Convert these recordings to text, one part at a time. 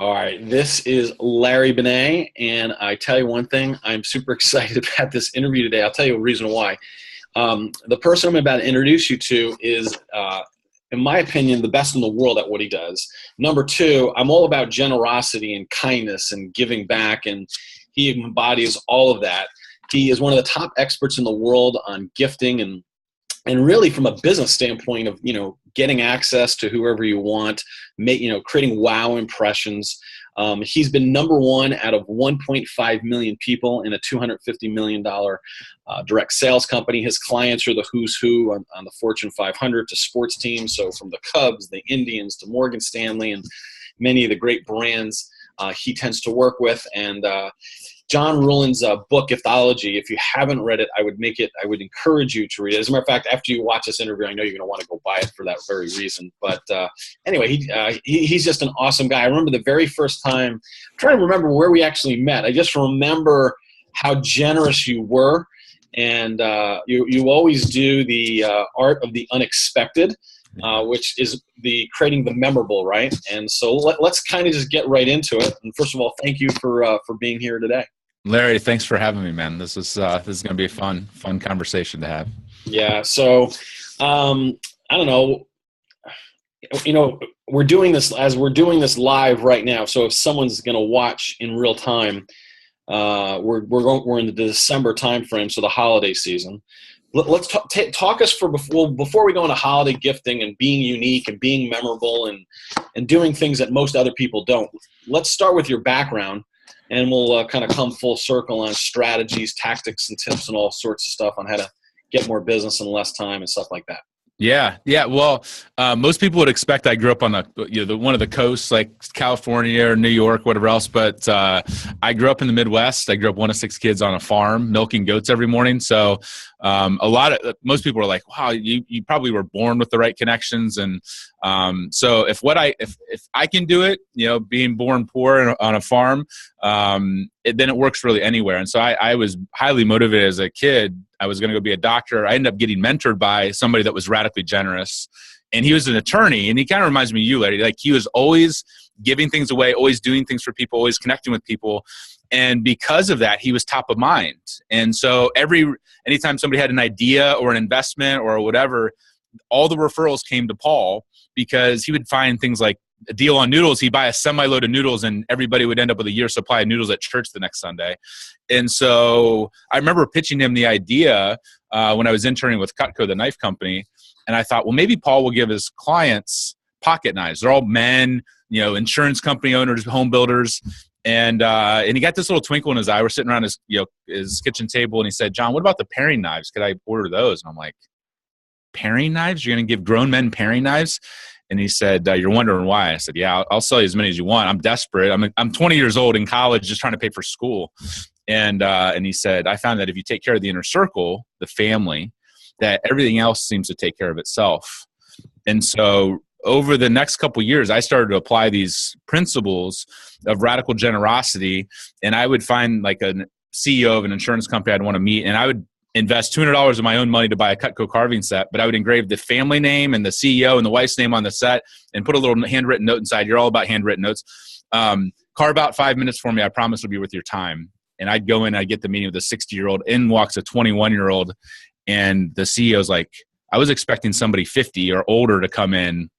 All right, this is Larry Benet, and I tell you one thing, I'm super excited about this interview today. I'll tell you a reason why. The person I'm about to introduce you to is, in my opinion, the best in the world at what he does. Number two, I'm all about generosity and kindness and giving back, and he embodies all of that. He is one of the top experts in the world on gifting and really from a business standpoint of, getting access to whoever you want, creating wow impressions. He's been number one out of 1.5 million people in a $250 million direct sales company. His clients are the who's who on the Fortune 500 to sports teams. So from the Cubs, the Indians to Morgan Stanley and many of the great brands he tends to work with. And John Ruhlin's book, Giftology, if you haven't read it, I would encourage you to read it. As a matter of fact, after you watch this interview, I know you're going to want to go buy it for that very reason. But anyway, he's just an awesome guy. I remember the very first time, I'm trying to remember where we actually met. I just remember how generous you were. And you always do the art of the unexpected, which is creating the memorable, right? And so let's kind of just get right into it. And first of all, thank you for being here today. Larry, thanks for having me, man. This is going to be a fun conversation to have. Yeah. So, I don't know, we're doing this live right now. So if someone's going to watch in real time, we're in the December timeframe. So the holiday season. Let's talk us before we go into holiday gifting and being unique and being memorable and doing things that most other people don't. Let's start with your background. And we'll kind of come full circle on strategies, tactics, and tips and all sorts of stuff on how to get more business in less time and stuff like that. Yeah. Well, most people would expect I grew up on one of the coasts, like California or New York, whatever else. But I grew up in the Midwest. I grew up one of six kids on a farm, milking goats every morning. So most people are like, "Wow, you probably were born with the right connections." And so if I can do it, being born poor on a farm, then it works really anywhere. And so I was highly motivated as a kid. I was going to go be a doctor. I ended up getting mentored by somebody that was radically generous, and he was an attorney. And he kind of reminds me of you, Larry. Like, he was always giving things away, always doing things for people, always connecting with people. And because of that, he was top of mind. And so anytime somebody had an idea or an investment or whatever, all the referrals came to Paul, because he would find things like a deal on noodles. He'd buy a semi-load of noodles and everybody would end up with a year's supply of noodles at church the next Sunday. And so I remember pitching him the idea when I was interning with Cutco, the knife company. And I thought, well, maybe Paul will give his clients pocket knives. They're all men, insurance company owners, home builders. And he got this little twinkle in his eye. We're sitting around his kitchen table, and he said, "John, what about the paring knives? Could I order those?" And I'm like, "Paring knives? You're going to give grown men paring knives?" And he said, "You're wondering why?" I said, "Yeah, I'll sell you as many as you want. I'm desperate. I'm 20 years old in college, just trying to pay for school." And he said, "I found that if you take care of the inner circle, the family, that everything else seems to take care of itself." And so over the next couple of years, I started to apply these principles of radical generosity. And I would find like a CEO of an insurance company I'd want to meet, and I would invest $200 of my own money to buy a Cutco carving set, but I would engrave the family name and the CEO and the wife's name on the set and put a little handwritten note inside. You're all about handwritten notes. Carve out 5 minutes for me. I promise it'll be worth your time. And I'd go in, I'd get the meeting with a 60-year-old. In walks a 21-year-old. And the CEO's like, "I was expecting somebody 50 or older to come in.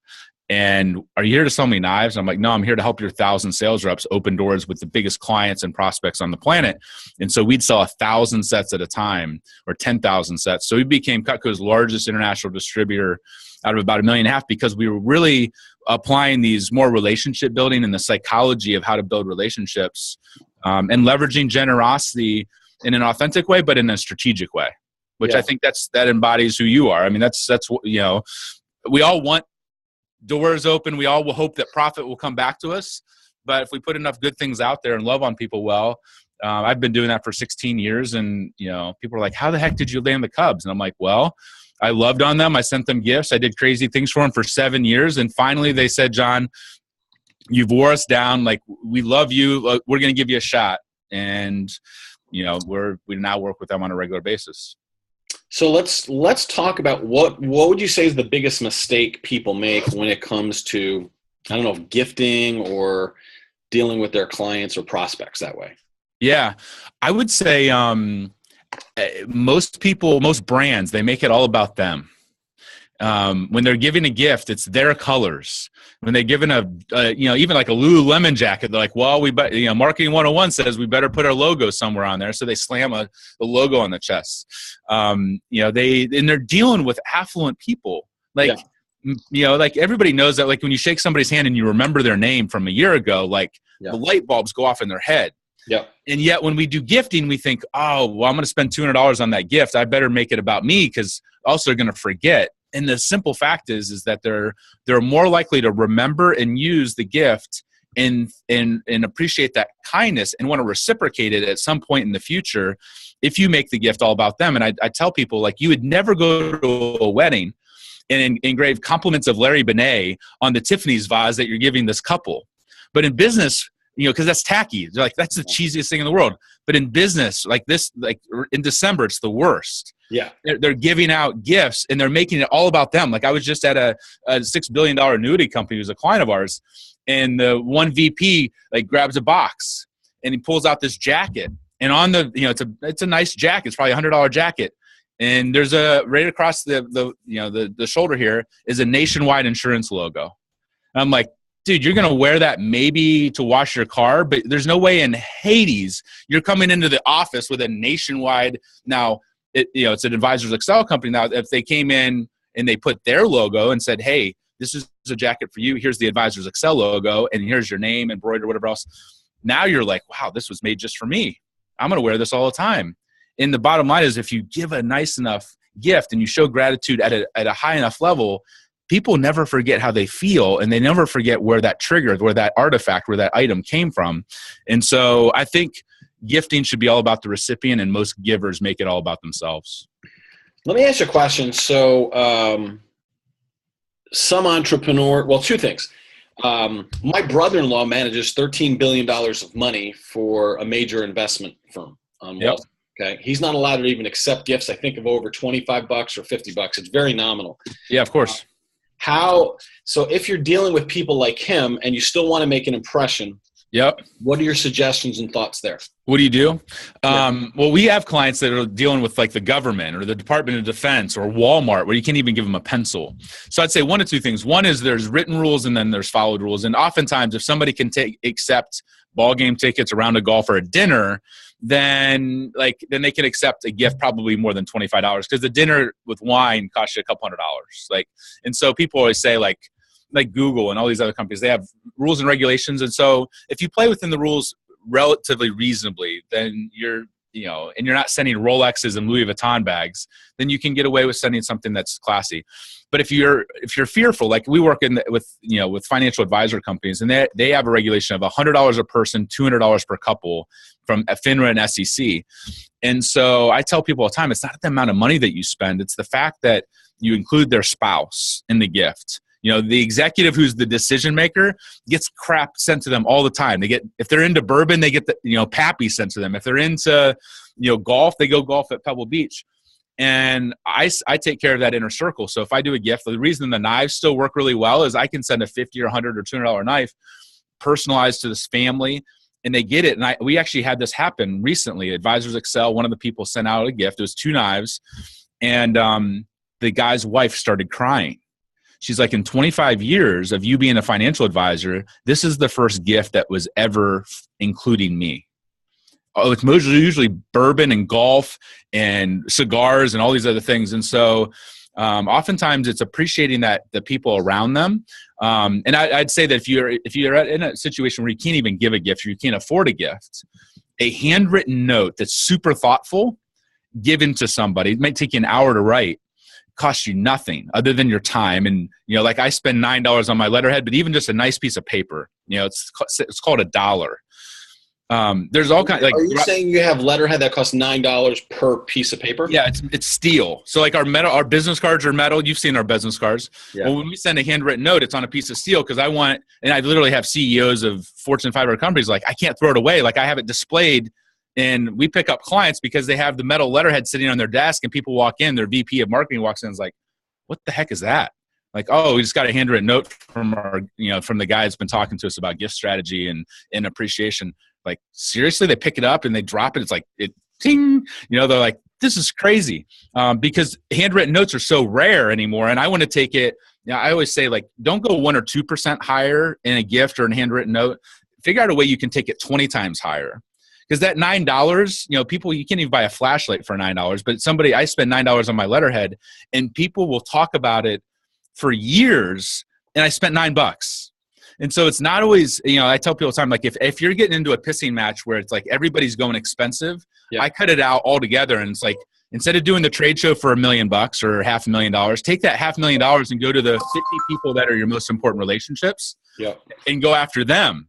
And are you here to sell me knives?" I'm like, "No, I'm here to help your 1,000 sales reps open doors with the biggest clients and prospects on the planet." And so we'd sell 1,000 sets at a time, or 10,000 sets. So we became Cutco's largest international distributor out of about $1.5 million, because we were really applying these more relationship building and the psychology of how to build relationships, and leveraging generosity in an authentic way, but in a strategic way, which I think that embodies who you are. I mean, that's we all want doors open. We all will hope that profit will come back to us. But if we put enough good things out there and love on people well, I've been doing that for 16 years. And, people are like, "How the heck did you land the Cubs?" And I'm like, "Well, I loved on them. I sent them gifts. I did crazy things for them for 7 years. And finally they said, 'John, you've wore us down. Like, we love you. We're going to give you a shot.'" And, we now work with them on a regular basis. So let's talk about what would you say is the biggest mistake people make when it comes to, I don't know, gifting or dealing with their clients or prospects that way? Yeah, I would say most people, most brands, they make it all about them. When they're giving a gift, it's their colors. When they're giving even like a Lululemon jacket, they're like, well, Marketing 101 says we better put our logo somewhere on there. So they slam the logo on the chest. They're dealing with affluent people. Like, like everybody knows that, like when you shake somebody's hand and you remember their name from a year ago, like the light bulbs go off in their head. Yeah. And yet when we do gifting, we think, oh, well, I'm going to spend $200 on that gift. I better make it about me because else they're going to forget. And the simple fact is that they're more likely to remember and use the gift and appreciate that kindness and want to reciprocate it at some point in the future if you make the gift all about them. And I tell people, like, you would never go to a wedding and engrave compliments of Larry Benet on the Tiffany's vase that you're giving this couple. But in business, because that's tacky. They're like, that's the cheesiest thing in the world. But in business, like this, like in December, it's the worst. Yeah. They're giving out gifts and they're making it all about them. Like I was just at a $6 billion annuity company who's a client of ours. And the one VP like grabs a box and he pulls out this jacket. And on the, it's a nice jacket. It's probably $100 jacket. And there's right across the shoulder here is a Nationwide insurance logo. And I'm like, dude, you're going to wear that maybe to wash your car, but there's no way in Hades you're coming into the office with a Nationwide. Now, it's an Advisors Excel company. Now, if they came in and they put their logo and said, hey, this is a jacket for you. Here's the Advisors Excel logo, and here's your name, embroidered, whatever else. Now you're like, wow, this was made just for me. I'm going to wear this all the time. And the bottom line is if you give a nice enough gift and you show gratitude at a high enough level, people never forget how they feel, and they never forget where that trigger, where that artifact, where that item came from. And so I think gifting should be all about the recipient, and most givers make it all about themselves. Let me ask you a question. So some entrepreneur, well, two things. My brother-in-law manages $13 billion of money for a major investment firm. Yep. Okay. He's not allowed to even accept gifts, I think, of over $25 or $50. It's very nominal. Yeah, of course. So if you're dealing with people like him and you still want to make an impression, yep. What are your suggestions and thoughts there? What do you do? Well, we have clients that are dealing with like the government or the Department of Defense or Walmart where you can't even give them a pencil. So I'd say one of two things. One is there's written rules and then there's followed rules. And oftentimes if somebody can accept ball game tickets, a round of golf, or a dinner, then they can accept a gift probably more than $25 because the dinner with wine costs you a couple $100. And so people always say like Google and all these other companies, they have rules and regulations. And so if you play within the rules relatively reasonably, then you're not sending Rolexes and Louis Vuitton bags, then you can get away with sending something that's classy. But if you're fearful, like we work with financial advisor companies, and they have a regulation of $100 a person, $200 per couple from FINRA and SEC. And so I tell people all the time, it's not the amount of money that you spend, it's the fact that you include their spouse in the gift. The executive who's the decision maker gets crap sent to them all the time. If they're into bourbon, they get Pappy sent to them. If they're into, golf, they go golf at Pebble Beach. And I take care of that inner circle. So if I do a gift, the reason the knives still work really well is I can send a $50 or $100 or $200 knife personalized to this family, and they get it. And we actually had this happen recently. Advisors Excel, one of the people sent out a gift. It was 2 knives, and the guy's wife started crying. She's like, in 25 years of you being a financial advisor, this is the first gift that was ever including me. Oh, it's usually bourbon and golf and cigars and all these other things. And so oftentimes it's appreciating the people around them. And I'd say that if you're in a situation where you can't even give a gift or you can't afford a gift, a handwritten note that's super thoughtful given to somebody, it might take you an hour to write, costs you nothing other than your time. And, like I spend $9 on my letterhead, but even just a nice piece of paper, it's called $1. There's all kinds. Like, are you saying you have letterhead that costs $9 per piece of paper? Yeah, it's steel. So like our business cards are metal. You've seen our business cards. Yeah. Well, when we send a handwritten note, it's on a piece of steel because I literally have CEOs of Fortune 500 companies like, I can't throw it away. Like I have it displayed. And we pick up clients because they have the metal letterhead sitting on their desk, and people walk in, their VP of marketing walks in and is like, what the heck is that? Like, oh, we just got a handwritten note from from the guy that's been talking to us about gift strategy and appreciation. Like, seriously, they pick it up and they drop it. It's like, ting, they're like, this is crazy, because handwritten notes are so rare anymore. And I want to take it. I always say, like, don't go 1 or 2% higher in a gift or a handwritten note. Figure out a way you can take it 20 times higher. Because that $9, people, you can't even buy a flashlight for $9. But I spend $9 on my letterhead, and people will talk about it for years, and I spent $9. And so it's not always, I tell people all the time, like, if you're getting into a pissing match where it's like everybody's going expensive, I cut it out altogether. And it's like, instead of doing the trade show for $1 million or $500,000, take that $500,000 and go to the 50 people that are your most important relationships and go after them.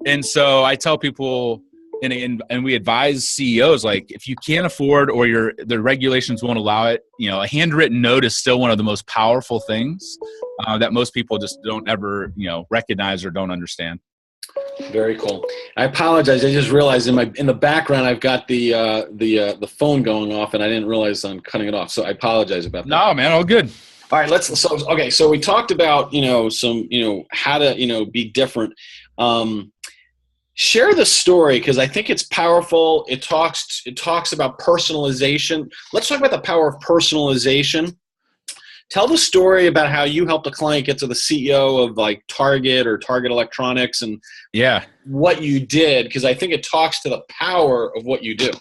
And so I tell people, and we advise CEOs, like, if you can't afford or the regulations won't allow it, a handwritten note is still one of the most powerful things that most people just don't ever, recognize or don't understand. Very cool. I apologize. I just realized in the background I've got the phone going off, and I didn't realize I'm cutting it off. So I apologize about that. No, man, all good. All right, so we talked about some how to be different. Share the story, because I think it's powerful. It talks about personalization. Let's talk about the power of personalization. Tell the story about how you helped a client get to the CEO of like Target or Target Electronics, and what you did, because I think it talks to the power of what you do.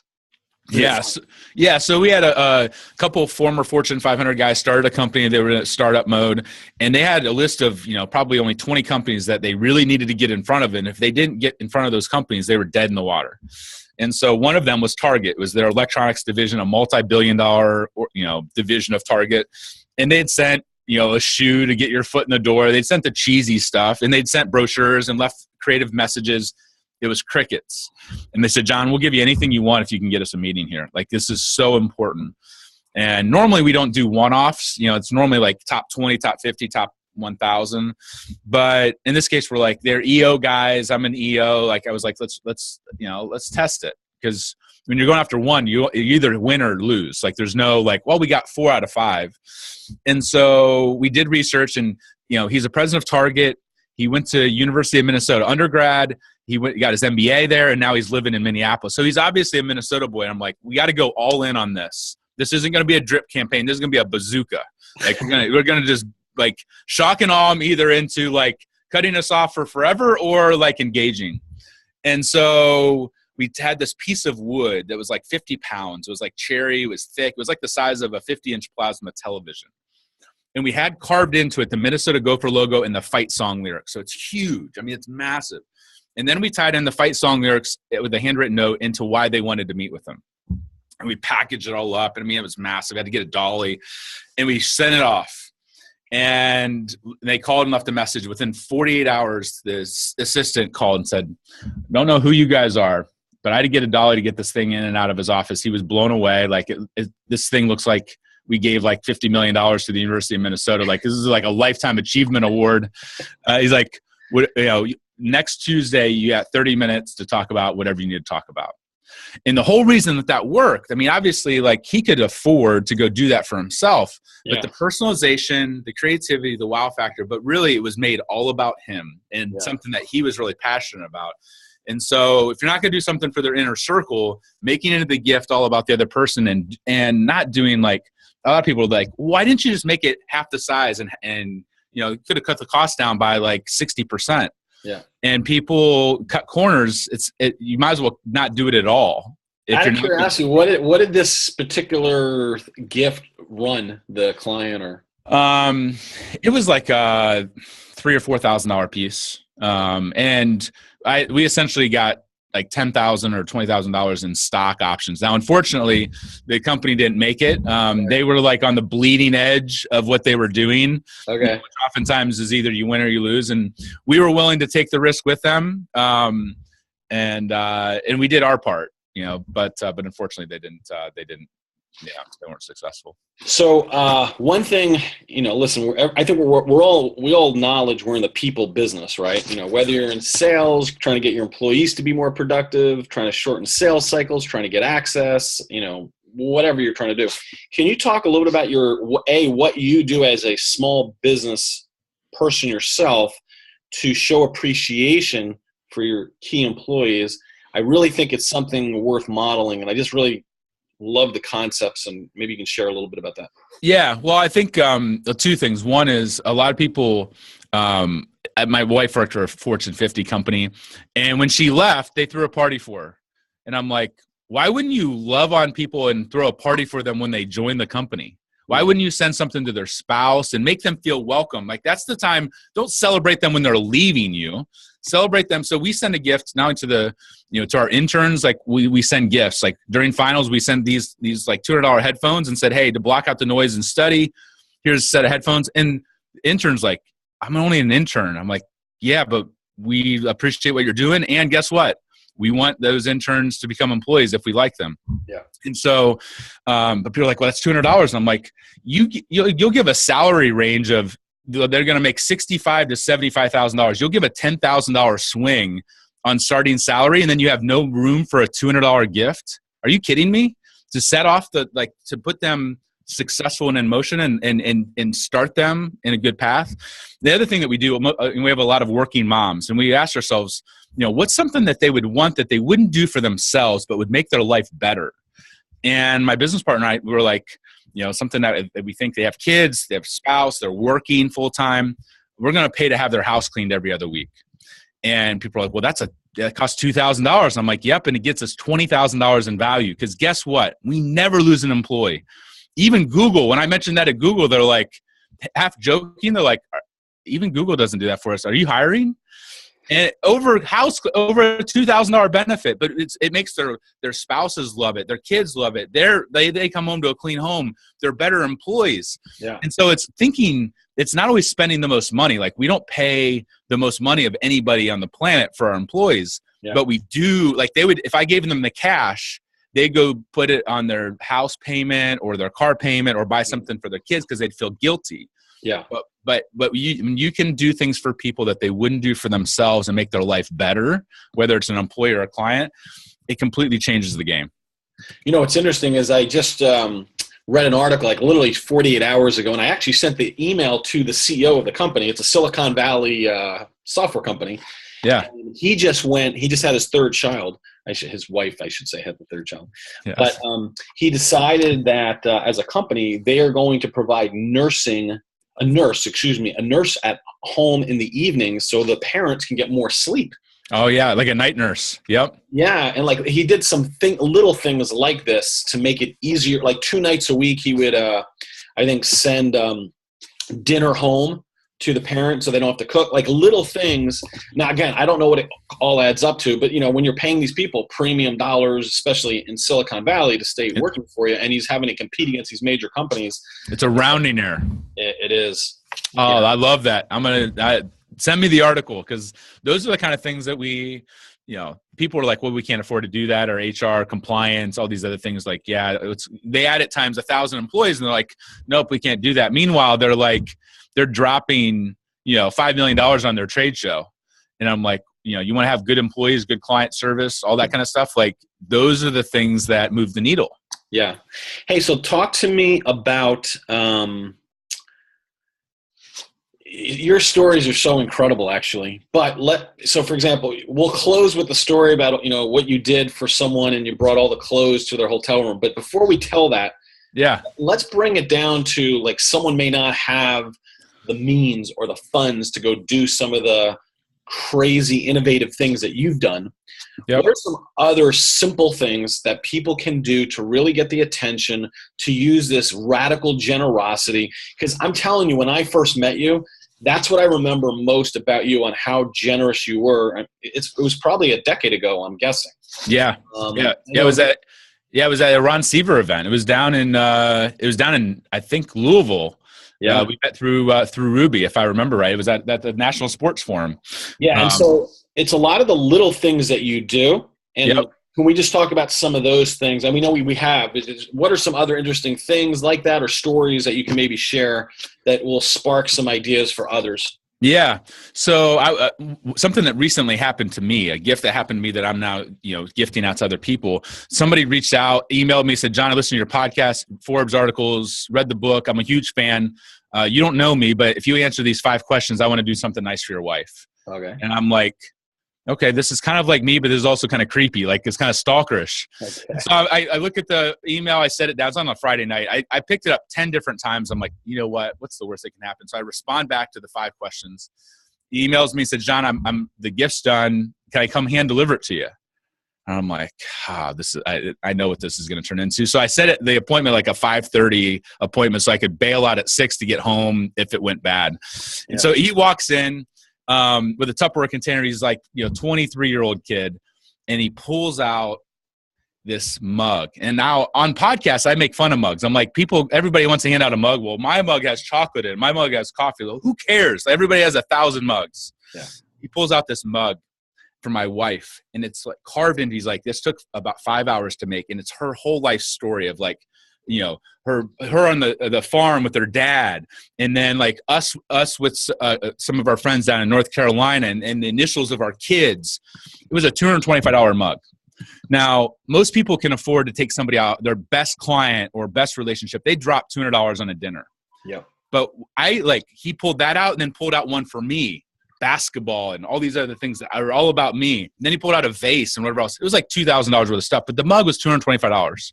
Yes. Yeah. So we had a couple of former Fortune 500 guys started a company. They were in startup mode, and they had a list of, probably only 20 companies that they really needed to get in front of. And if they didn't get in front of those companies, they were dead in the water. And so one of them was Target. It was their electronics division, a multi-billion-dollar, division of Target. And they'd sent, a shoe to get your foot in the door. They'd sent the cheesy stuff, and they'd sent brochures and left creative messages. It was crickets. And they said, John, we'll give you anything you want if you can get us a meeting here. Like, this is so important. And normally we don't do one-offs. It's normally like top 20, top 50, top 1,000. But in this case, we're like, they're EO guys. I'm an EO. Like, I was like, let's test it. Because when you're going after one, you either win or lose. Like, there's no like, well, we got 4 out of 5. And so we did research, and, he's a president of Target. He went to University of Minnesota undergrad. He got his MBA there, and now he's living in Minneapolis. So he's obviously a Minnesota boy. And I'm like, we got to go all in on this. This isn't going to be a drip campaign. This is going to be a bazooka. Like, we're gonna just like shock and awe him either into like cutting us off for forever or like engaging. And so we had this piece of wood that was like 50 pounds. It was like cherry. It was thick. It was like the size of a 50-inch plasma television. And we had carved into it the Minnesota Gopher logo and the fight song lyrics. So it's huge. I mean, it's massive. And then we tied in the fight song lyrics with a handwritten note into why they wanted to meet with them. And we packaged it all up. And I mean, it was massive. I had to get a dolly. And we sent it off. And they called and left a message. Within 48 hours, this assistant called and said, don't know who you guys are, but I had to get a dolly to get this thing in and out of his office. He was blown away. Like, this thing looks like we gave like $50 million to the University of Minnesota. Like, this is like a lifetime achievement award. He's like, next Tuesday, you got 30 minutes to talk about whatever you need to talk about. And the whole reason that worked, I mean, obviously, like, he could afford to go do that for himself, but the personalization, the creativity, the wow factor, but really it was made all about him and something that he was really passionate about. And so if you're not going to do something for their inner circle, making it the gift all about the other person and not doing, like, a lot of people are like, why didn't you just make it half the size and could have cut the cost down by like 60%. Yeah. And people cut corners. You might as well not do it at all. Out of curiosity, what did this particular gift run the client or? It was like a $3,000 or $4,000 piece. And we essentially got like $10,000 or $20,000 in stock options. Now, unfortunately, the company didn't make it. They were like on the bleeding edge of what they were doing. Okay. Which oftentimes is either you win or you lose. And we were willing to take the risk with them. And we did our part, but unfortunately they didn't, they weren't successful. So one thing, listen, I think we all acknowledge we're in the people business, right? Whether you're in sales, trying to get your employees to be more productive, trying to shorten sales cycles, trying to get access, whatever you're trying to do. Can you talk a little bit about what you do as a small business person yourself to show appreciation for your key employees? I really think it's something worth modeling, and I just really love the concepts, and maybe you can share a little bit about that. Yeah, well, I think two things. One is a lot of people, my wife worked for a Fortune 50 company, and when she left, they threw a party for her. And I'm like, why wouldn't you love on people and throw a party for them when they join the company? Why wouldn't you send something to their spouse and make them feel welcome? Like, that's the time. Don't celebrate them when they're leaving you. Celebrate them. So we send a gift now to to our interns. Like, we send gifts. Like, during finals, we send these like $200 headphones and said, hey, to block out the noise and study, here's a set of headphones. And interns like, I'm only an intern. I'm like, yeah, but we appreciate what you're doing. And guess what? We want those interns to become employees if we like them. Yeah. And so, but people are like, well, that's $200. And I'm like, you'll give a salary range of, they're going to make $65,000 to $75,000. You'll give a $10,000 swing on starting salary, and then you have no room for a $200 gift. Are you kidding me? To set off to put them successful and in motion and start them in a good path. The other thing that we do, we have a lot of working moms, and we ask ourselves, what's something that they would want that they wouldn't do for themselves but would make their life better? And my business partner and I, we were like, something that we think they have kids, they have a spouse, they're working full time. We're going to pay to have their house cleaned every other week. And people are like, well, that costs $2,000. I'm like, yep. And it gets us $20,000 in value. Because guess what? We never lose an employee. Even Google, when I mentioned that at Google, they're like, half joking, they're like, even Google doesn't do that for us. Are you hiring? And over a $2,000 benefit, but it makes their spouses love it, their kids love it. They come home to a clean home. They're better employees. Yeah. And so it's not always spending the most money. Like, we don't pay the most money of anybody on the planet for our employees, but we do. Like, if I gave them the cash, they'd go put it on their house payment or their car payment or buy something for their kids because they'd feel guilty. Yeah. But you can do things for people that they wouldn't do for themselves and make their life better, whether it's an employee or a client. It completely changes the game. What's interesting is I just read an article like literally 48 hours ago, and I actually sent the email to the CEO of the company. It's a Silicon Valley software company. Yeah. And he just had his third child. His wife, I should say, had the third child. Yes. But he decided that as a company, they are going to provide a nurse at home in the evenings so the parents can get more sleep. Oh yeah, like a night nurse. Yep. Yeah, and like he did little things like this to make it easier. Like 2 nights a week, he would, I think, send dinner home to the parents so they don't have to cook. Like little things. Now again, I don't know what it all adds up to, but when you're paying these people premium dollars, especially in Silicon Valley, to stay working for you, and he's having to compete against these major companies, it's a rounding error. It is. Oh, yeah. I love that. Send me the article, because those are the kind of things that people are like, well, we can't afford to do that, or HR compliance, all these other things. Like, yeah, they add it times 1,000 employees, and they're like, nope, we can't do that. Meanwhile, they're dropping, $5 million on their trade show. And I'm like, you want to have good employees, good client service, all that kind of stuff. Like, those are the things that move the needle. Yeah. Hey, so talk to me about, your stories are so incredible, actually. But so for example, we'll close with the story about, what you did for someone and you brought all the clothes to their hotel room. But before we tell that, let's bring it down to, like, someone may not have the means or the funds to go do some of the crazy innovative things that you've done. Yep. What are some other simple things that people can do to really get the attention, to use this radical generosity? Because I'm telling you, when I first met you, that's what I remember most about you, on how generous you were. It was probably a decade ago, I'm guessing. Yeah. It was at a Ron Seaver event. It was down in I think Louisville. Yeah, we met through Ruby, if I remember right. It was at the National Sports Forum. Yeah, and so it's a lot of the little things that you do. And can we just talk about some of those things? And we know we have. What are some other interesting things like that, or stories that you can maybe share that will spark some ideas for others? Yeah. So something that recently happened to me, a gift that happened to me that I'm now, gifting out to other people. Somebody reached out, emailed me, said, John, I listened to your podcast, Forbes articles, read the book. I'm a huge fan. You don't know me, but if you answer these 5 questions, I want to do something nice for your wife. Okay. And I'm like, okay, this is kind of like me, but this is also kind of creepy. Like it's kind of stalkerish. Okay. So I look at the email. I set it down. It was on a Friday night. I picked it up 10 different times. I'm like, you know what? What's the worst that can happen? So I respond back to the 5 questions. He emails me and said, John, I'm the gift's done. Can I come hand deliver it to you? And I'm like, this is, I know what this is going to turn into. So I set the appointment like a 5:30 appointment so I could bail out at 6 to get home if it went bad. Yeah. And so he walks in with a Tupperware container. He's like, 23-year-old kid. And he pulls out this mug. And now on podcasts, I make fun of mugs. I'm like, everybody wants to hand out a mug. Well, my mug has chocolate in it. My mug has coffee. Well, who cares? Everybody has 1,000 mugs. Yeah. He pulls out this mug for my wife. And it's like carved into, he's like, this took about 5 hours to make. And it's her whole life story of like, her on the farm with her dad, and then like us with some of our friends down in North Carolina, and the initials of our kids. It was a $225 mug. Now, most people can afford to take somebody out, their best client or best relationship. They drop $200 on a dinner. Yeah. But he pulled that out and then pulled out one for me, basketball and all these other things that are all about me. And then he pulled out a vase and whatever else. It was like $2,000 worth of stuff, but the mug was $225.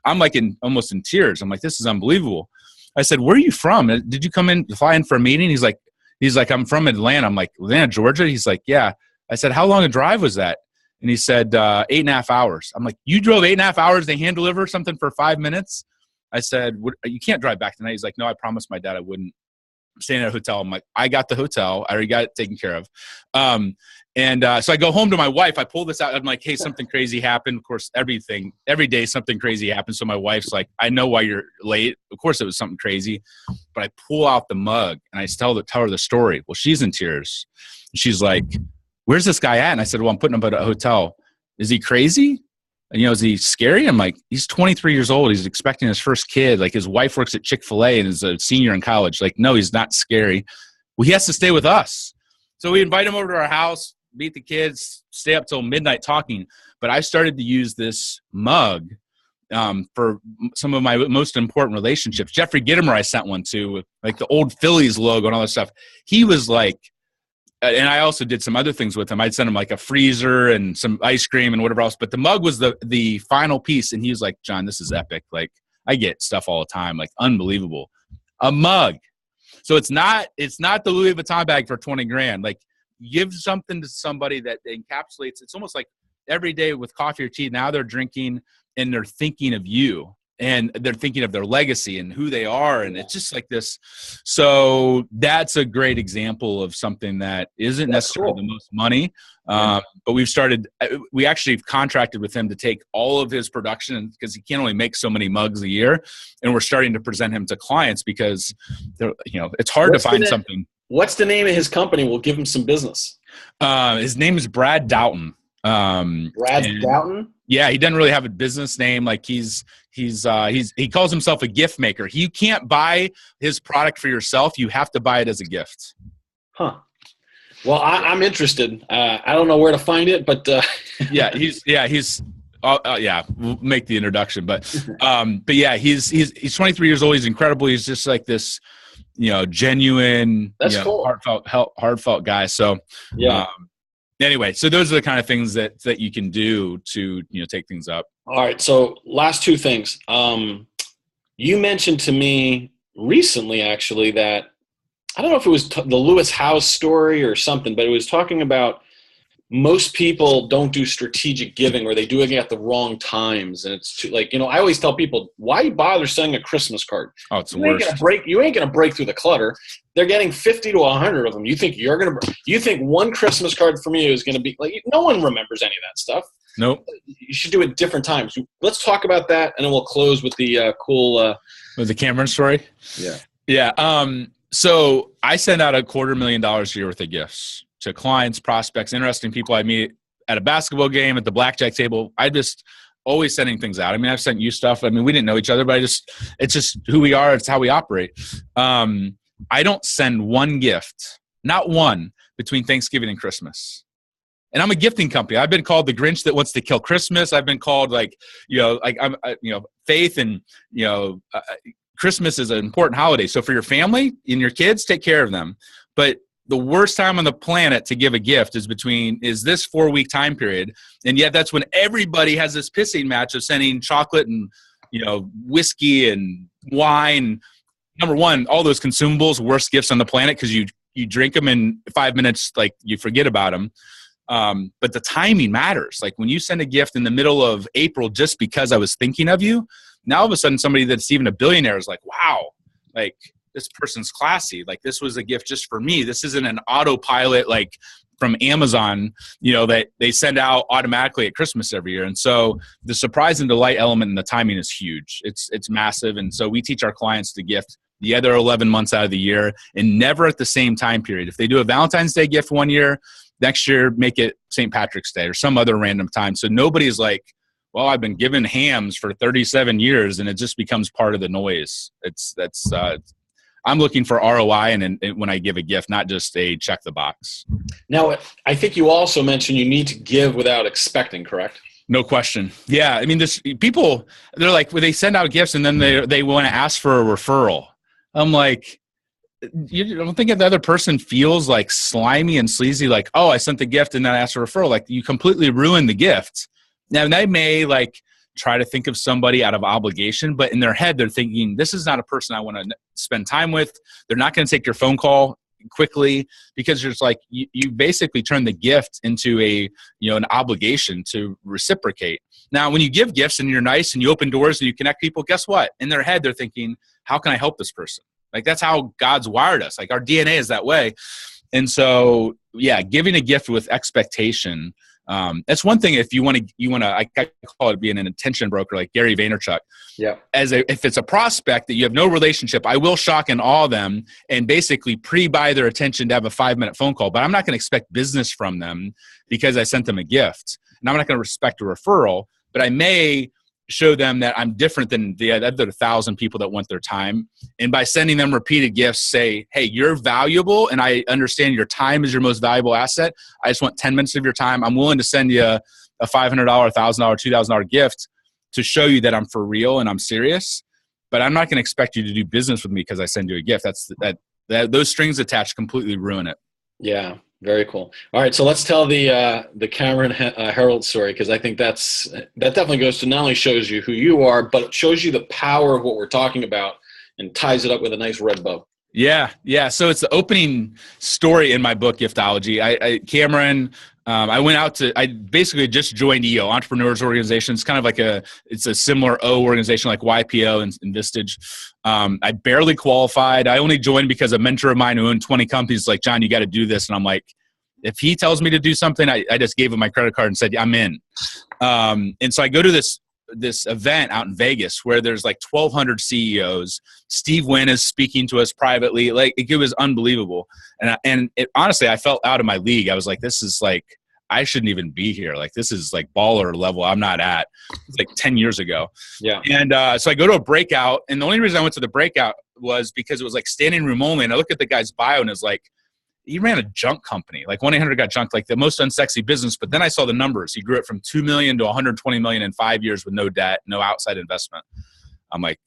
I'm like almost in tears. I'm like, this is unbelievable. I said, where are you from? Did you fly in for a meeting? He's like, I'm from Atlanta. I'm like, Atlanta, Georgia? He's like, yeah. I said, how long a drive was that? And he said, 8.5 hours. I'm like, you drove 8.5 hours to hand deliver something for 5 minutes? I said, you can't drive back tonight. He's like, no, I promised my dad I wouldn't. I'm staying at a hotel. I'm like, I got the hotel. I already got it taken care of. So I go home to my wife. I pull this out. I'm like, hey, something crazy happened. Of course, every day something crazy happens. So my wife's like, I know why you're late. Of course it was something crazy. But I pull out the mug and I tell her the story. Well, she's in tears. She's like, where's this guy at? And I said, well, I'm putting him at a hotel. Is he crazy? And, is he scary? I'm like, he's 23 years old. He's expecting his first kid. Like his wife works at Chick-fil-A and is a senior in college. Like, no, he's not scary. Well, he has to stay with us. So we invite him over to our house, meet the kids, stay up till midnight talking. But I started to use this mug for some of my most important relationships. Jeffrey Gitomer, I sent one to, with like the old Phillies logo and all that stuff. He was like, and I also did some other things with him. I'd send him like a freezer and some ice cream and whatever else. But the mug was the final piece. And he was like, John, this is epic. Like I get stuff all the time, like unbelievable. A mug. So it's not the Louis Vuitton bag for 20 grand. Like give something to somebody that encapsulates. It's almost like every day with coffee or tea. Now they're drinking and they're thinking of you. And they're thinking of their legacy and who they are. And it's just like this. So that's a great example of something that isn't necessarily the most money. But we actually contracted with him to take all of his production because he can only make so many mugs a year. And we're starting to present him to clients because it's hard to find something. What's the name of his company? We'll give him some business. His name is Brad Doughton. Doughton? Yeah, he doesn't really have a business name. Like he calls himself a gift maker. You can't buy his product for yourself. You have to buy it as a gift. Huh. Well, I'm interested. I don't know where to find it, but we'll make the introduction. But yeah, he's 23 years old. He's incredible. He's just like this, genuine, cool. heartfelt guy. So yeah. Anyway, so those are the kind of things that you can do to take things up. All right. So last 2 things. You mentioned to me recently, actually, that I don't know if it was the Lewis Howes story or something, but it was talking about most people don't do strategic giving, or they do it at the wrong times. And it's too, like, I always tell people, why bother sending a Christmas card? Oh, it's the worst. You ain't going to break through the clutter. They're getting 50 to 100 of them. You think you think one Christmas card from you is going to be like, no one remembers any of that stuff. Nope. You should do it different times. Let's talk about that. And then we'll close with the cool, with the Cameron story. Yeah. Yeah. So I send out $250,000 a year worth of gifts to clients, prospects, interesting people I meet at a basketball game, at the blackjack table. I just always sending things out. I mean, I've sent you stuff. I mean, we didn't know each other, but it's just who we are. It's how we operate. I don't send one gift Not one between Thanksgiving and Christmas. And I'm a gifting company. I've been called the Grinch that wants to kill Christmas. I've been called faith and, Christmas is an important holiday. So for your family and your kids, take care of them. But the worst time on the planet to give a gift is this 4-week time period. And yet that's when everybody has this pissing match of sending chocolate and, whiskey and wine. Number one, all those consumables, worst gifts on the planet, because you drink them in 5 minutes, like you forget about them. But the timing matters. Like when you send a gift in the middle of April just because I was thinking of you, now all of a sudden somebody that's even a billionaire is like, wow, like this person's classy. Like this was a gift just for me. This isn't an autopilot like from Amazon, that they send out automatically at Christmas every year. And so the surprise and delight element in the timing is huge. It's massive. And so we teach our clients to gift the other 11 months out of the year and never at the same time period. If they do a Valentine's Day gift one year, next year make it St. Patrick's Day or some other random time. So nobody's like, well, I've been given hams for 37 years and it just becomes part of the noise. I'm looking for ROI and when I give a gift, not just a check the box. Now, I think you also mentioned you need to give without expecting, correct? No question. Yeah. I mean, people, they're like, well, they send out gifts and then they want to ask for a referral. I'm like, you don't think if the other person feels like slimy and sleazy, like, oh, I sent the gift and then I asked for a referral, like you completely ruined the gift. Now they may like try to think of somebody out of obligation, but in their head, they're thinking, this is not a person I want to spend time with. They're not going to take your phone call quickly because it's like, you basically turn the gift into an obligation to reciprocate. Now, when you give gifts and you're nice and you open doors and you connect people, guess what? In their head, they're thinking, how can I help this person? Like that's how God's wired us. Like our DNA is that way. And so, yeah, giving a gift with expectation. That's one thing. If you want to, I call it being an attention broker, like Gary Vaynerchuk. Yeah. If it's a prospect that you have no relationship, I will shock and awe them and basically pre-buy their attention to have a 5-minute phone call. But I'm not going to expect business from them because I sent them a gift, and I'm not going to respect a referral. But I may show them that I'm different than the other 1,000 people that want their time. And by sending them repeated gifts, say, hey, you're valuable and I understand your time is your most valuable asset. I just want 10 minutes of your time. I'm willing to send you a $500, $1,000, $2,000 gift to show you that I'm for real and I'm serious. But I'm not going to expect you to do business with me because I send you a gift. Those strings attached completely ruin it. Yeah. Very cool. All right, so let's tell the Cameron Herold story, because I think that definitely goes to not only shows you who you are, but it shows you the power of what we're talking about and ties it up with a nice red bow. Yeah. So it's the opening story in my book, Giftology. Cameron, I basically just joined EO, Entrepreneurs Organization. It's kind of like it's a similar O organization like YPO and Vistage. I barely qualified. I only joined because a mentor of mine who owned 20 companies was like, John, you got to do this. And I'm like, if he tells me to do something, I just gave him my credit card and said, I'm in. And so I go to this event out in Vegas where there's like 1,200 CEOs. Steve Wynn is speaking to us privately. Like it was unbelievable. And honestly, I felt out of my league. I was like, this is like, I shouldn't even be here. Like this is like baller level I'm not at. It's like 10 years ago. Yeah. And so I go to a breakout, and the only reason I went to the breakout was because it was like standing room only. And I look at the guy's bio and it's like, he ran a junk company. Like 1-800 got junked, like the most unsexy business. But then I saw the numbers. He grew it from 2 million to 120 million in 5 years with no debt, no outside investment. I'm like,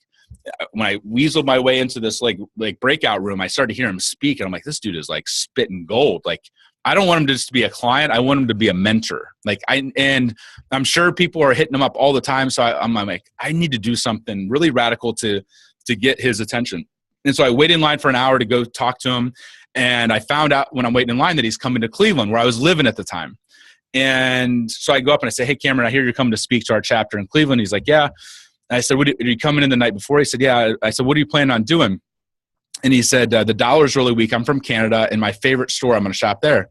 when I weaseled my way into this like breakout room, I started to hear him speak, and I'm like, this dude is like spitting gold. Like, I don't want him to just be a client. I want him to be a mentor. And I'm sure people are hitting him up all the time. So I'm like, I need to do something really radical to get his attention. And so I waited in line for an hour to go talk to him. And I found out when I'm waiting in line that he's coming to Cleveland, where I was living at the time. And so I go up and I say, hey, Cameron, I hear you're coming to speak to our chapter in Cleveland. He's like, yeah. And I said, are you coming in the night before? He said, yeah. I said, what are you planning on doing? And he said, the dollar's really weak. I'm from Canada, and my favorite store, I'm going to shop there.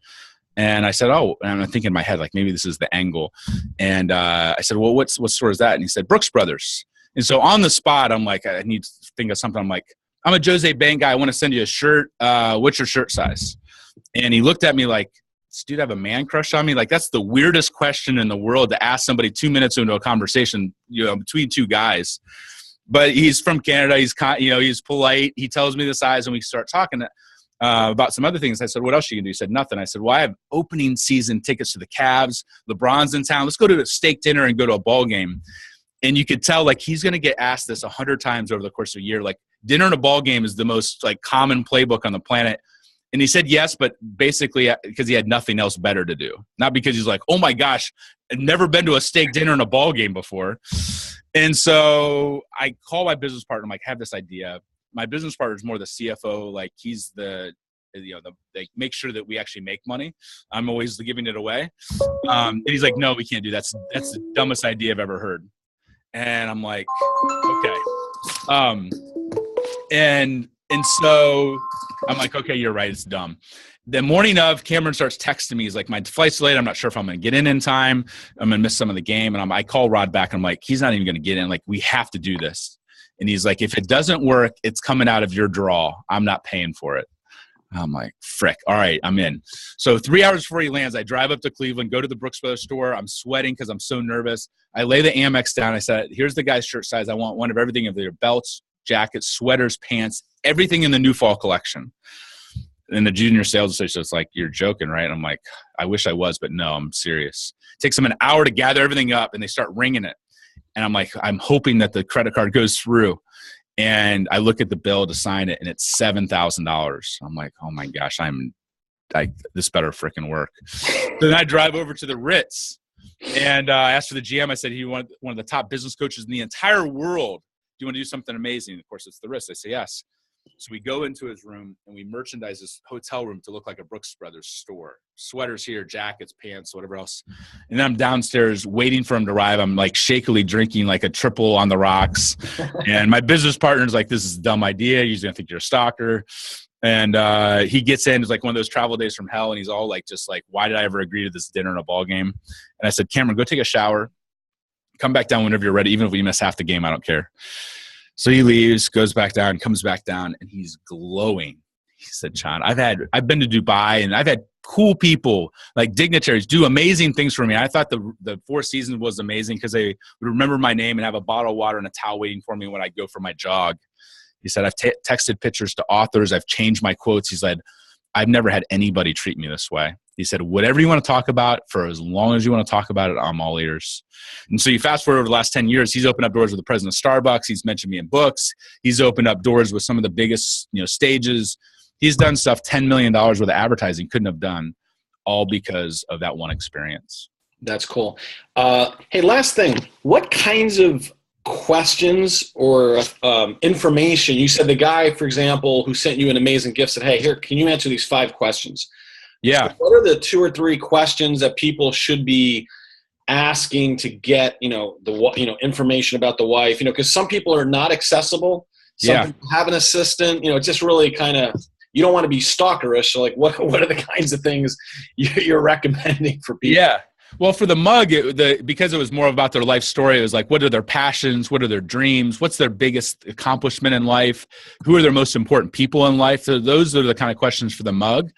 And I said, oh, and I'm thinking in my head, like, maybe this is the angle. And I said, well, what store is that? And he said, Brooks Brothers. And so on the spot, I'm like, I need to think of something. I'm like, I'm a Jose Bang guy. I want to send you a shirt. What's your shirt size? And he looked at me like, does dude have a man crush on me? Like, that's the weirdest question in the world to ask somebody 2 minutes into a conversation, between two guys. But he's from Canada. He's polite. He tells me the size, and we start talking. about some other things. I said, what else you can do? He said, nothing. I said, well, I have opening season tickets to the Cavs. LeBron's in town. Let's go to a steak dinner and go to a ball game. And you could tell, like, he's going to get asked this 100 times over the course of a year. Like, dinner and a ball game is the most, like, common playbook on the planet. And he said yes, but basically because he had nothing else better to do. Not because he's like, oh, my gosh, I've never been to a steak dinner and a ball game before. And so I call my business partner. I'm like, I have this idea. My business partner is more the CFO. Like, he's they make sure that we actually make money. I'm always giving it away. And he's like, no, we can't do that. That's the dumbest idea I've ever heard. And I'm like, okay. And so I'm like, okay, you're right. It's dumb. The morning of, Cameron starts texting me. He's like, my flight's late. I'm not sure if I'm going to get in time. I'm going to miss some of the game. And I call Rod back. I'm like, he's not even going to get in. Like, we have to do this. And he's like, if it doesn't work, it's coming out of your draw. I'm not paying for it. I'm like, frick. All right, I'm in. So 3 hours before he lands, I drive up to Cleveland, go to the Brooks Brothers store. I'm sweating because I'm so nervous. I lay the Amex down. I said, here's the guy's shirt size. I want one of everything of their belts, jackets, sweaters, pants, everything in the new fall collection. And the junior sales associate was like, you're joking, right? And I'm like, I wish I was, but no, I'm serious. It takes them an hour to gather everything up, and they start ringing it. And I'm like, I'm hoping that the credit card goes through. And I look at the bill to sign it, and it's $7,000. I'm like, oh my gosh, this better freaking work. Then I drive over to the Ritz, and I asked for the GM. I said, he wanted one of the top business coaches in the entire world. Do you want to do something amazing? Of course, it's the Ritz. I say, yes. So we go into his room, and we merchandise this hotel room to look like a Brooks Brothers store. Sweaters here, jackets, pants, whatever else. And then I'm downstairs waiting for him to arrive. I'm like shakily drinking like a triple on the rocks. And my business partner's like, this is a dumb idea. He's going to think you're a stalker. And he gets in. It's like one of those travel days from hell. And he's all like, just like, why did I ever agree to this dinner and a ball game? And I said, Cameron, go take a shower. Come back down whenever you're ready. Even if we miss half the game, I don't care. So he leaves, goes back down, comes back down, and he's glowing. He said, John, I've been to Dubai, and I've had cool people, like dignitaries, do amazing things for me. I thought the Four Seasons was amazing because they would remember my name and have a bottle of water and a towel waiting for me when I go for my jog. He said, I've texted pictures to authors. I've changed my quotes. He said, I've never had anybody treat me this way. He said, whatever you want to talk about, for as long as you want to talk about it, I'm all ears. And so you fast forward over the last 10 years, he's opened up doors with the president of Starbucks. He's mentioned me in books. He's opened up doors with some of the biggest, stages. He's done stuff $10 million worth of advertising couldn't have done, all because of that one experience. That's cool. Hey, last thing, what kinds of questions or information, you said the guy, for example, who sent you an amazing gift said, hey, here, can you answer these 5 questions? Yeah. So what are the 2 or 3 questions that people should be asking to get, information about the wife, because some people are not accessible. Some people have an assistant, it's just really kind of, you don't want to be stalkerish. So like what are the kinds of things you're recommending for people? Yeah. Well, for the mug, because it was more about their life story, it was like, what are their passions? What are their dreams? What's their biggest accomplishment in life? Who are their most important people in life? So those are the kind of questions for the mug.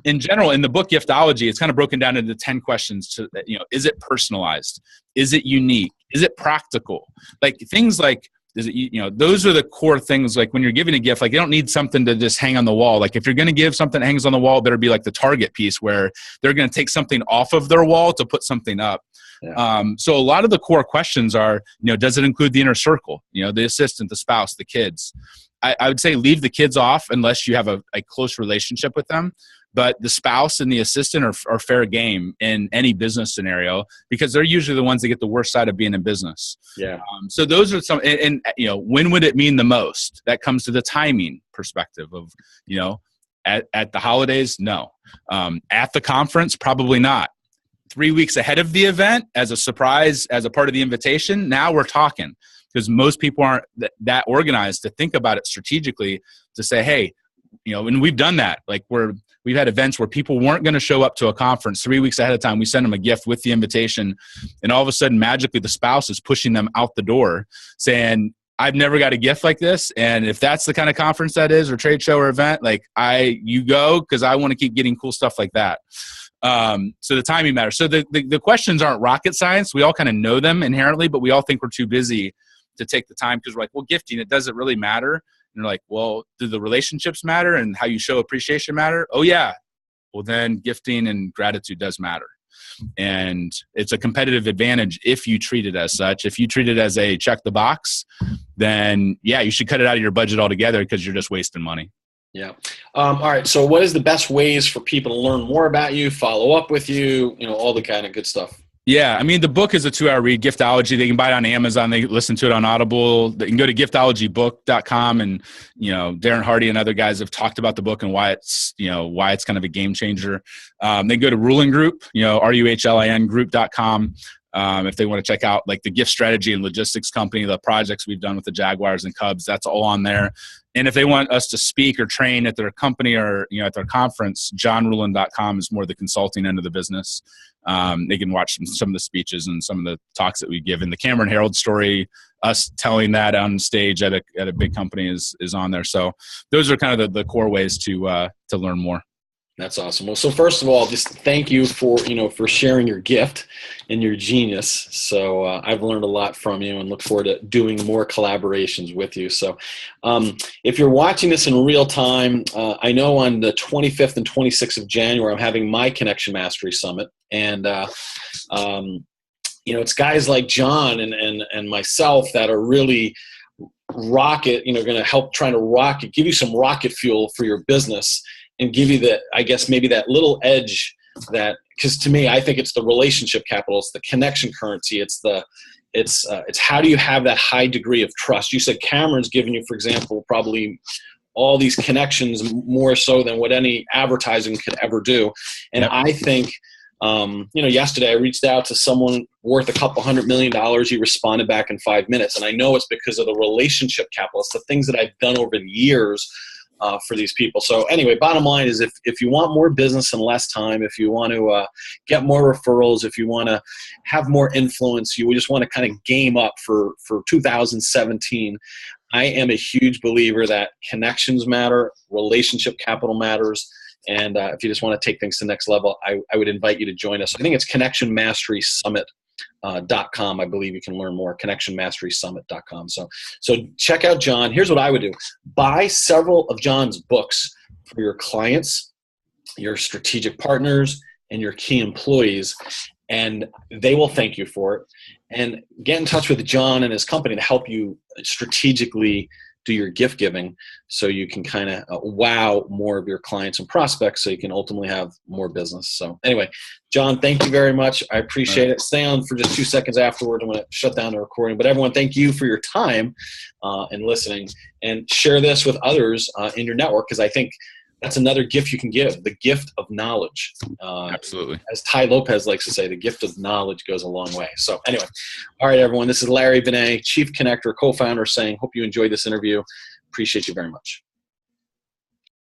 In general, in the book Giftology, it's kind of broken down into 10 questions to, is it personalized? Is it unique? Is it practical? Like things like, is it, those are the core things. Like when you're giving a gift, like you don't need something to just hang on the wall. Like if you're going to give something that hangs on the wall, it better be like the Target piece where they're going to take something off of their wall to put something up. Yeah. So a lot of the core questions are, does it include the inner circle? The assistant, the spouse, the kids. I would say leave the kids off unless you have a close relationship with them. But the spouse and the assistant are fair game in any business scenario because they're usually the ones that get the worst side of being in business. Yeah. So those are some, and when would it mean the most? That comes to the timing perspective of, at the holidays, no. At the conference, probably not. 3 weeks ahead of the event as a surprise, as a part of the invitation, now we're talking because most people aren't that organized to think about it strategically to say, hey, and we've done that. Like we've had events where people weren't going to show up to a conference 3 weeks ahead of time. We send them a gift with the invitation. And all of a sudden, magically, the spouse is pushing them out the door saying, I've never got a gift like this. And if that's the kind of conference that is or trade show or event, like you go because I want to keep getting cool stuff like that. So the timing matters. So the questions aren't rocket science. We all kind of know them inherently, but we all think we're too busy to take the time because we're like, well, gifting, it doesn't really matter. And they're like, well, do the relationships matter and how you show appreciation matter? Oh yeah. Well, then gifting and gratitude does matter. And it's a competitive advantage if you treat it as such. If you treat it as a check the box, then yeah, you should cut it out of your budget altogether because you're just wasting money. Yeah. All right. So what is the best ways for people to learn more about you, follow up with you, all the kind of good stuff? Yeah, I mean, the book is a 2-hour read, Giftology. They can buy it on Amazon. They can listen to it on Audible. They can go to giftologybook.com, and, Darren Hardy and other guys have talked about the book and why it's kind of a game changer. They go to Ruhlin Group, RUHLIN group.com. If they want to check out like the gift strategy and logistics company, the projects we've done with the Jaguars and Cubs, that's all on there. And if they want us to speak or train at their company or, at their conference, johnruhlin.com is more the consulting end of the business. They can watch some of the speeches and some of the talks that we give. And the Cameron Herald story, us telling that on stage at a big company is on there. So those are kind of the core ways to learn more. That's awesome. Well, so first of all, just thank you for sharing your gift and your genius. So I've learned a lot from you and look forward to doing more collaborations with you. So if you're watching this in real time, I know on the 25th and 26th of January, I'm having my Connection Mastery Summit. And, it's guys like John and myself that are really going to help trying to give you some rocket fuel for your business. And give you maybe that little edge because to me, I think it's the relationship capital, it's the connection currency, it's how do you have that high degree of trust? You said Cameron's given you, for example, probably all these connections more so than what any advertising could ever do. And yep. I think, yesterday I reached out to someone worth $200 million. He responded back in 5 minutes. And I know it's because of the relationship capital. It's the things that I've done over the years for these people. So anyway, bottom line is if you want more business in less time, if you want to get more referrals, if you want to have more influence, you just want to kind of game up for 2017, I am a huge believer that connections matter, relationship capital matters, and if you just want to take things to the next level, I would invite you to join us. I think it's Connection Mastery Summit. .com. I believe you can learn more, connectionmasterysummit.com. So check out John. Here's what I would do. Buy several of John's books for your clients, your strategic partners, and your key employees, and they will thank you for it. And get in touch with John and his company to help you strategically do your gift giving so you can kind of wow more of your clients and prospects so you can ultimately have more business. So anyway, John, thank you very much. I appreciate it. Stay on for just 2 seconds afterward. I'm going to shut down the recording. But everyone, thank you for your time and listening, and share this with others in your network, because I think that's another gift you can give, the gift of knowledge. Absolutely. As Ty Lopez likes to say, the gift of knowledge goes a long way. So anyway, all right, everyone, this is Larry Vinay, Chief Connector, co-founder, saying, hope you enjoyed this interview. Appreciate you very much.